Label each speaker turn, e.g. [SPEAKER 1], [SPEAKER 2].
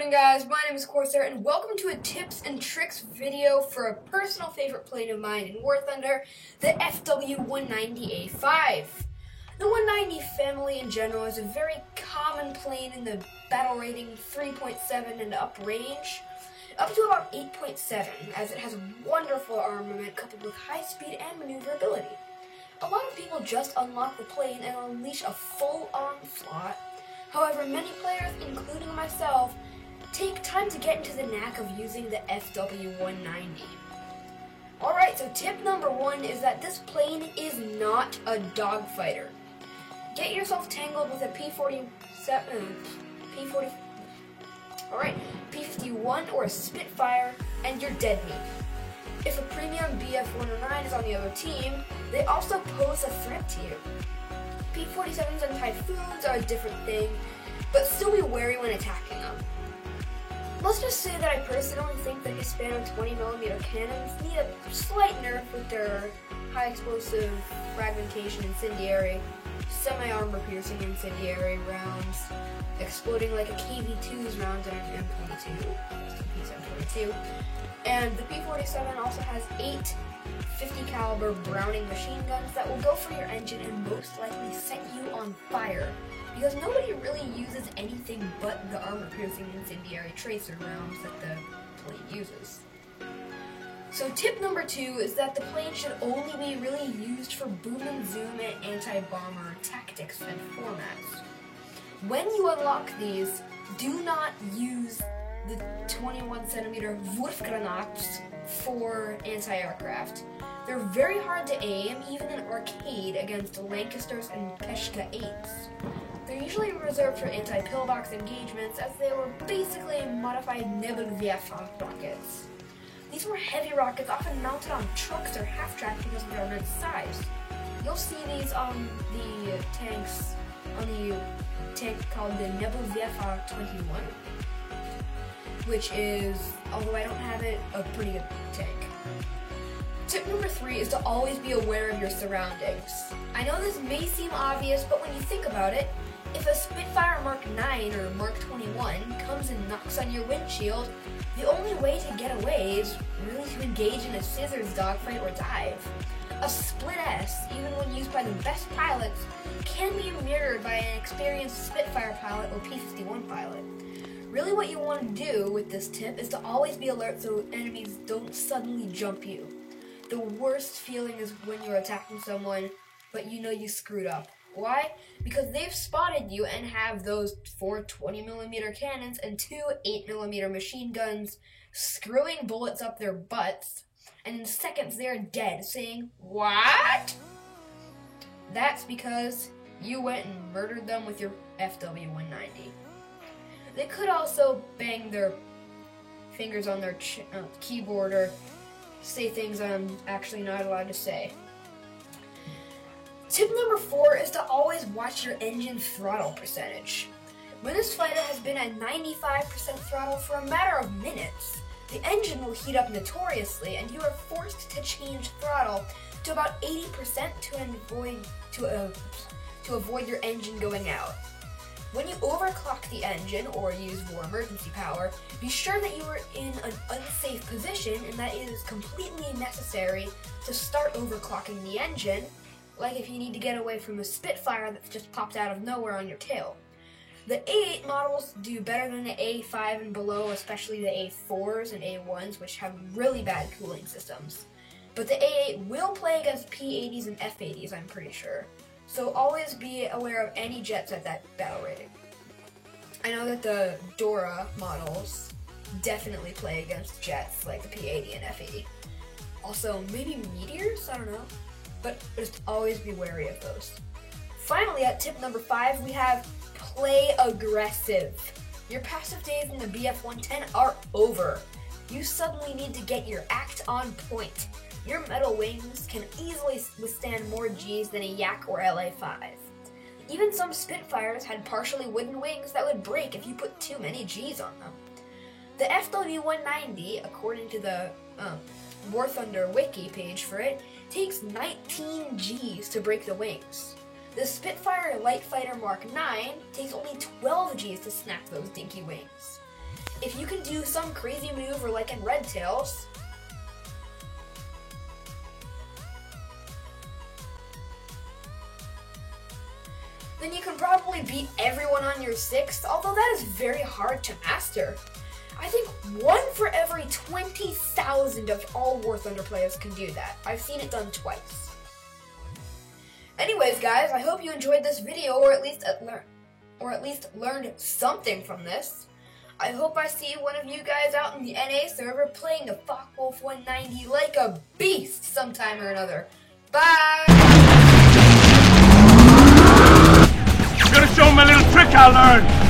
[SPEAKER 1] going, guys? My name is Corsair, and welcome to a tips and tricks video for a personal favorite plane of mine in War Thunder, the FW-190A5. The 190 family in general is a very common plane in the battle rating 3.7 and up range, up to about 8.7, as it has wonderful armament coupled with high speed and maneuverability. A lot of people just unlock the plane and unleash a full onslaught. However, many players, including myself, take time to get into the knack of using the FW-190. Alright, so tip number one is that this plane is not a dogfighter. Get yourself tangled with a P-51 or a Spitfire, and you're dead meat. If a premium BF-109 is on the other team, they also pose a threat to you. P-47s and Typhoons are a different thing, but still be wary when attacking them. Let's just say that I personally think that Hispano 20mm cannons need a slight nerf with their high explosive fragmentation incendiary, semi-armor piercing incendiary rounds, exploding like a KV-2's rounds in an M22, P-722, and the P-47 also has 8 50 caliber Browning machine guns that will go for your engine and most likely set you on fire, because nobody really uses anything but the armor-piercing incendiary tracer rounds that the plane uses. So tip number two is that the plane should only be really used for boom and zoom and anti-bomber tactics and formats. When you unlock these, do not use the 21cm Wurfgranats for anti-aircraft. They're very hard to aim, even in arcade, against Lancasters and Peshka 8s. They're usually reserved for anti-pillbox engagements, as they were basically modified Nebelwerfer rockets. These were heavy rockets, often mounted on trucks or half-track because of their immense size. You'll see these on the tanks, on the tank called the Nebelwerfer 21, which is, although I don't have it, a pretty good tank. Tip number three is to always be aware of your surroundings. I know this may seem obvious, but when you think about it, if a Spitfire Mark 9 or Mark 21 comes and knocks on your windshield, the only way to get away is really to engage in a scissors dogfight or dive. A Split S, even when used by the best pilots, can be mirrored by an experienced Spitfire pilot or P-51 pilot. Really what you want to do with this tip is to always be alert so enemies don't suddenly jump you. The worst feeling is when you're attacking someone, but you know you screwed up. Why? Because they've spotted you and have those 4 20mm cannons and 2 8mm machine guns screwing bullets up their butts, and in seconds they're dead, saying, "What?" That's because you went and murdered them with your FW-190. They could also bang their fingers on their keyboard or say things I'm actually not allowed to say. Tip number four is to always watch your engine throttle percentage. When this fighter has been at 95% throttle for a matter of minutes, the engine will heat up notoriously, and you are forced to change throttle to about 80% to avoid your engine going out. When you overclock the engine or use more emergency power, be sure that you are in an unsafe position and that it is completely necessary to start overclocking the engine, like if you need to get away from a Spitfire that's just popped out of nowhere on your tail. The A8 models do better than the A5 and below, especially the A4s and A1s, which have really bad cooling systems. But the A8 will play against P80s and F80s, I'm pretty sure. So always be aware of any jets at that battle rating. I know that the Dora models definitely play against jets like the P80 and F80. Also, maybe Meteors? I don't know. But just always be wary of those. Finally, at tip number 5, we have play aggressive. Your passive days in the BF-110 are over. You suddenly need to get your act on point. Your metal wings can easily withstand more Gs than a Yak or LA-5. Even some Spitfires had partially wooden wings that would break if you put too many Gs on them. The FW-190, according to the War Thunder wiki page for it, takes 19 Gs to break the wings. The Spitfire Light Fighter Mark 9 takes only 12 Gs to snap those dinky wings. if you can do some crazy maneuver like in Red Tails, then you can probably beat everyone on your 6th, although that is very hard to master. I think 1 for every 20,000 of all War Thunder players can do that. I've seen it done twice. Anyways, guys, I hope you enjoyed this video, or at least learned something from this. I hope I see one of you guys out in the NA server playing the Focke-Wulf 190 like a beast sometime or another. Bye!
[SPEAKER 2] I'm gonna show him a little trick I learned!